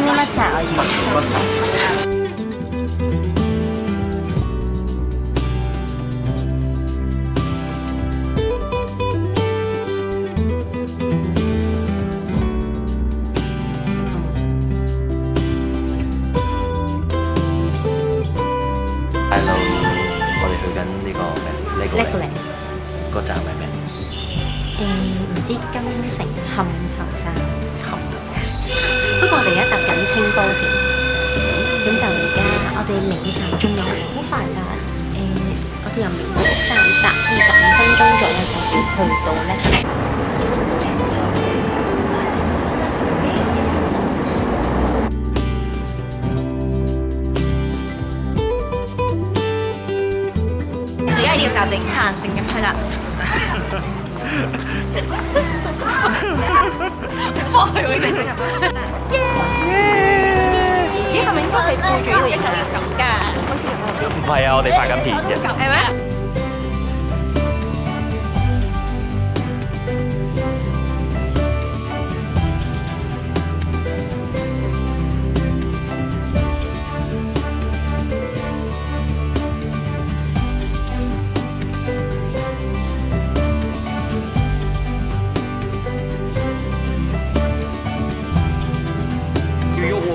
啲 mustard 我要。係咯，我哋去緊呢個咩？呢個Legoland 個站係咩？唔知金城冚頭站。冚頭。不過我哋而家搭緊清波線，咁就而家我哋離站仲有好快㗎。我哋由名古屋站搭25分鐘左右就要去到Legoland。而家要就定行定入去啦。哇！會定入去。咦？係咪應該係顧住呢個1919㗎？好似唔係啊，我哋拍緊片嘅。係咩？要喐喎！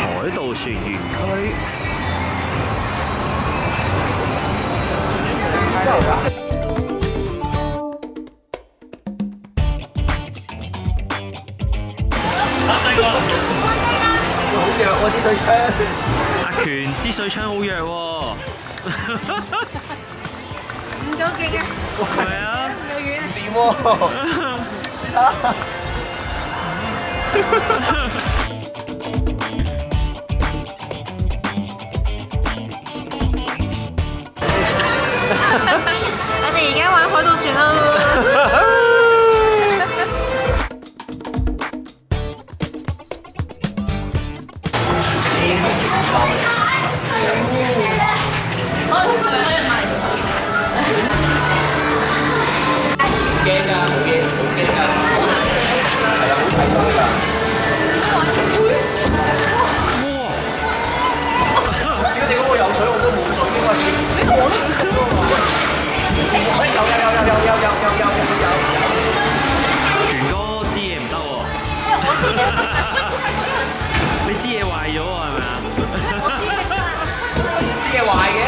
海盜船園區。好弱喎支水槍！阿權支水槍好弱喎。唔夠勁啊！係啊！唔夠遠啊！掂喎！我哋而家玩海盜船咯。驚㗎，冇嘢，好驚㗎。係啊，好睇到㗎。哇！屌你嗰個有水，我都冇水應該。呢個我都唔識喎。有。權哥支嘢唔得喎。你支嘢壞咗喎係咪啊？支嘢壞嘅。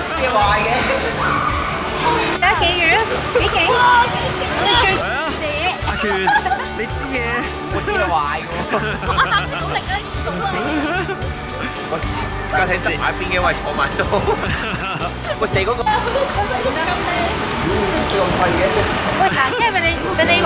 支嘢壞嘅。睇下幾遠，幾勁！我哋最自阿權，你支嘢，我支嘢壞喎。好力啊！我架艇塞埋邊嘅，我係坐埋度。喂，射嗰個。咁貴嘅。喂，嗱，即係俾你玩。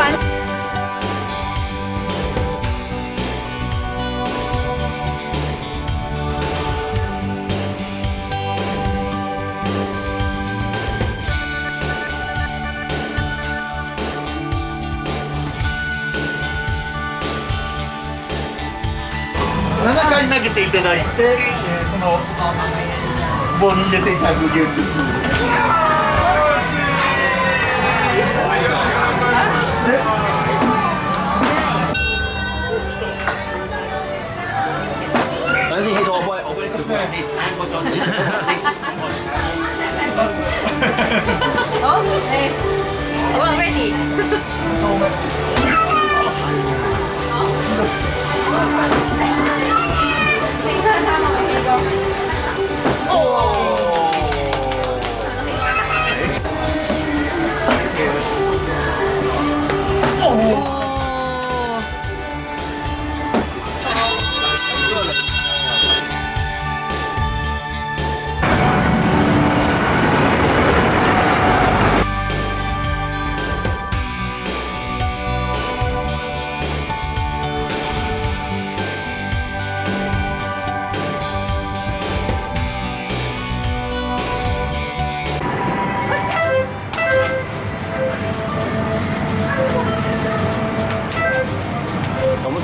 7回投げていただいて、その棒に入れていただくゲームです。等陣先，起錯我幫你調過嚟先，我再好，嚟，好啦，ready。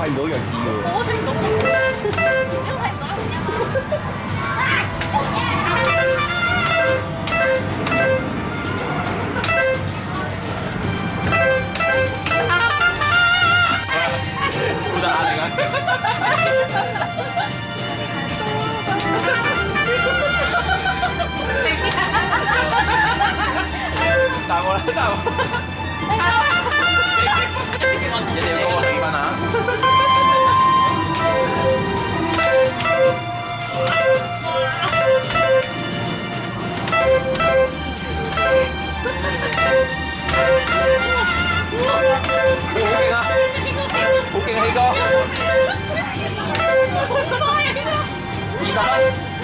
睇唔到弱智喎。我聽唔到，因為唔好大壓力啊！大我啦，大我！一定要高我4分啊！好勁啊！好勁啊，希哥！20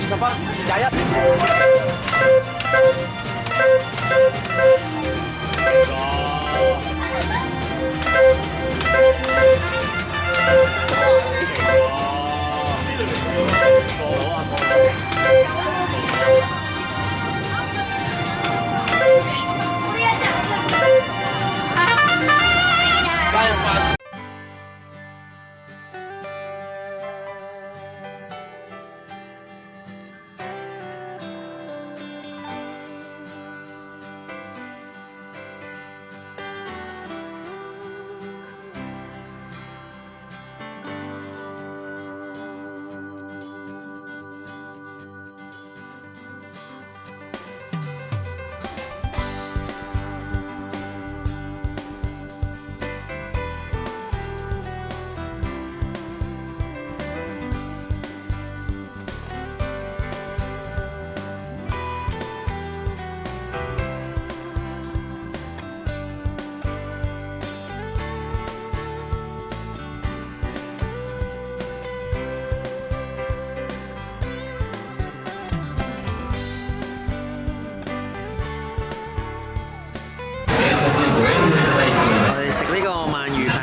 分，20分21。我哋食呢個鰻魚飯。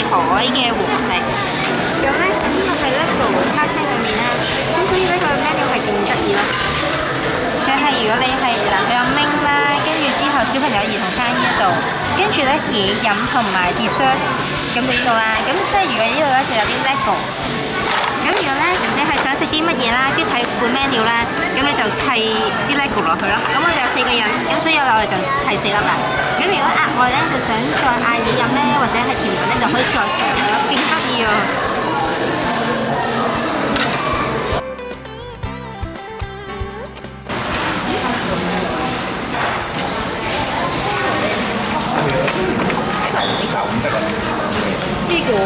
海嘅和食，咁咧呢個係咧個餐廳裏面啦，咁所以咧佢嘅 menu 係勁得意咯。佢係如果你係嗱，佢有 main 啦，跟住之後小朋友兒童餐呢一度，跟住咧嘢飲同埋 dessert， 咁就呢度啦。咁即係如果呢度咧就有啲 lego。咁如果咧你係想食啲乜嘢啦，跟住睇本 menu 啦，咁你就砌啲 lego 落去咯。咁我哋有4個人，咁所以我哋就砌4粒啦。咁如果額外咧就想再嗌嘢飲咧，或者係甜品咧，就可以再砌落去咯，勁得意啊！呢個喎。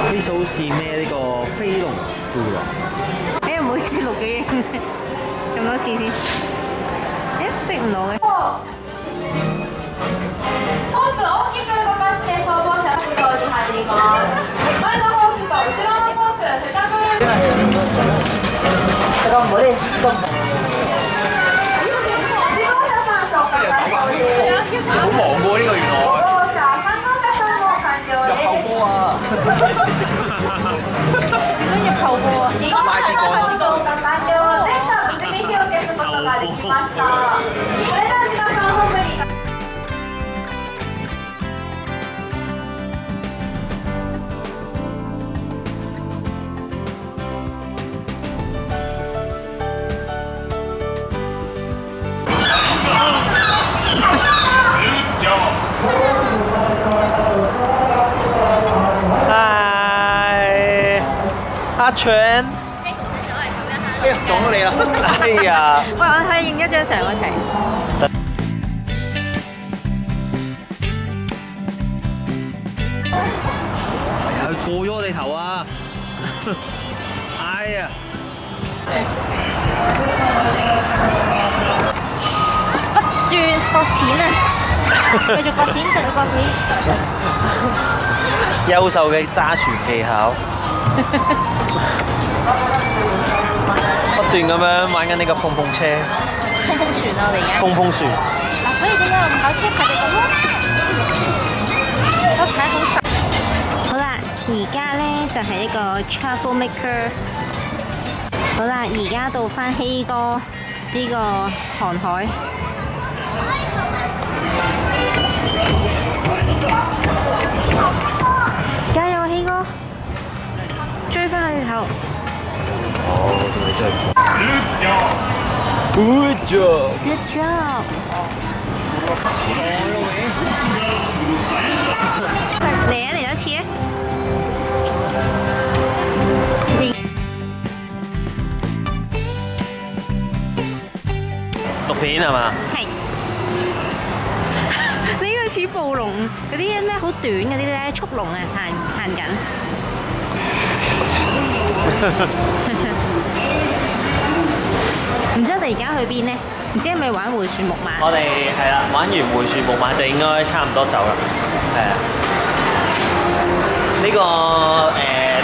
呢數好似咩呢個飛龍菇啊！唔好意思錄嘅咁多次先，識唔到嘅。本部大きく動かして消防車出動に入ります。前のホームと後ろのホーム、セカンドルーム。頑張れ。好忙喎呢個原來。入後波啊！拉支杆咯。嗨，阿全。哎呀，撞到你啦！哎呀，喂，我哋可以影一張相一齊。佢過咗我哋頭啊！哎呀，不轉博錢啊！繼續博錢，繼續博錢。優秀嘅揸船技巧，不斷咁樣玩緊呢個碰碰車、碰碰船啊！我哋而家。碰碰船。嗱，所以點解我唔考車牌就咁咯？我睇好熟。好啦，而家咧就係一個 travel maker。好啦，而家到翻希哥呢個航海。加油啊，希哥！追翻佢頭。哦，同你真係 Good job。 Good job！ 嚟啊！嚟多次啊！錄片係嘛？係。呢個似暴龍嗰啲咩好短嗰啲咧，速龍啊，行緊。唔知我哋而家去邊呢？唔知係咪玩回旋木馬？我哋係啦，玩完回旋木馬就應該差唔多走啦。係啊，呢個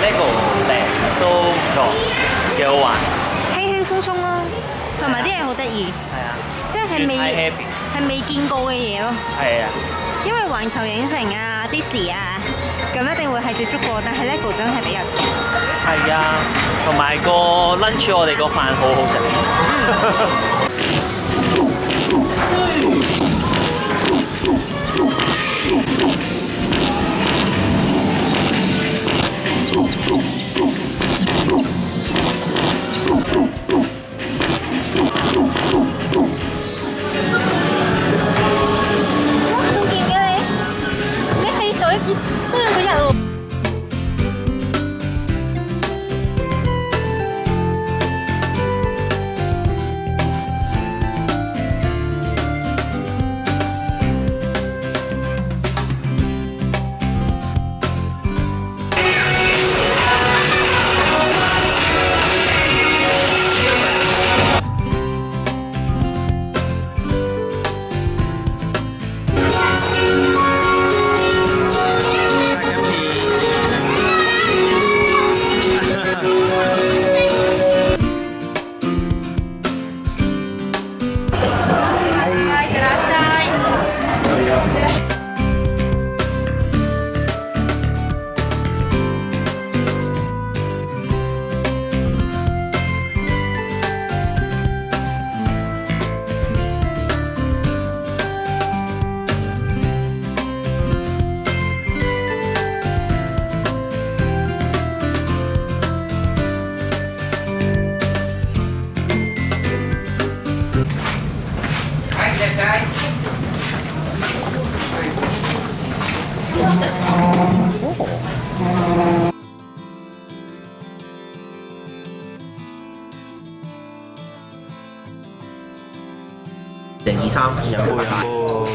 LEGO 咧都唔錯，幾好玩。輕輕鬆鬆咯，同埋啲嘢好得意，係啊，即係太 happy。係未見過嘅嘢咯。係啊，因為環球影城啊、Disney 啊，咁一定會係接觸過，但係 LEGO 真係比較少。係啊，同埋個 lunch 我哋個飯好好食。仲見嘅你係咗一都有個日喎。2023飲杯飲杯。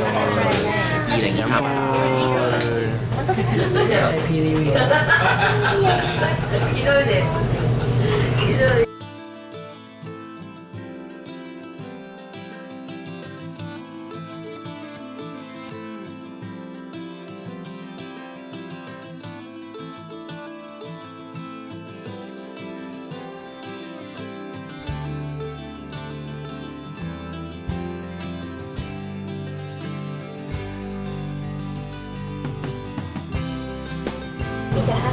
你想喝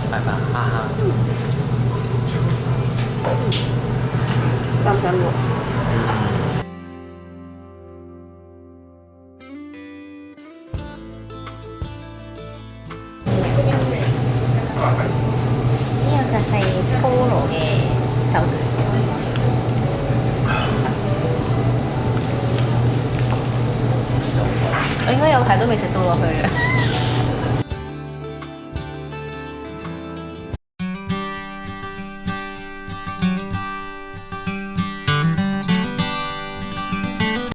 拜拜，哈哈。真真喎。呢個就係菠蘿嘅手卷，我應該有排都未食到落去嘅。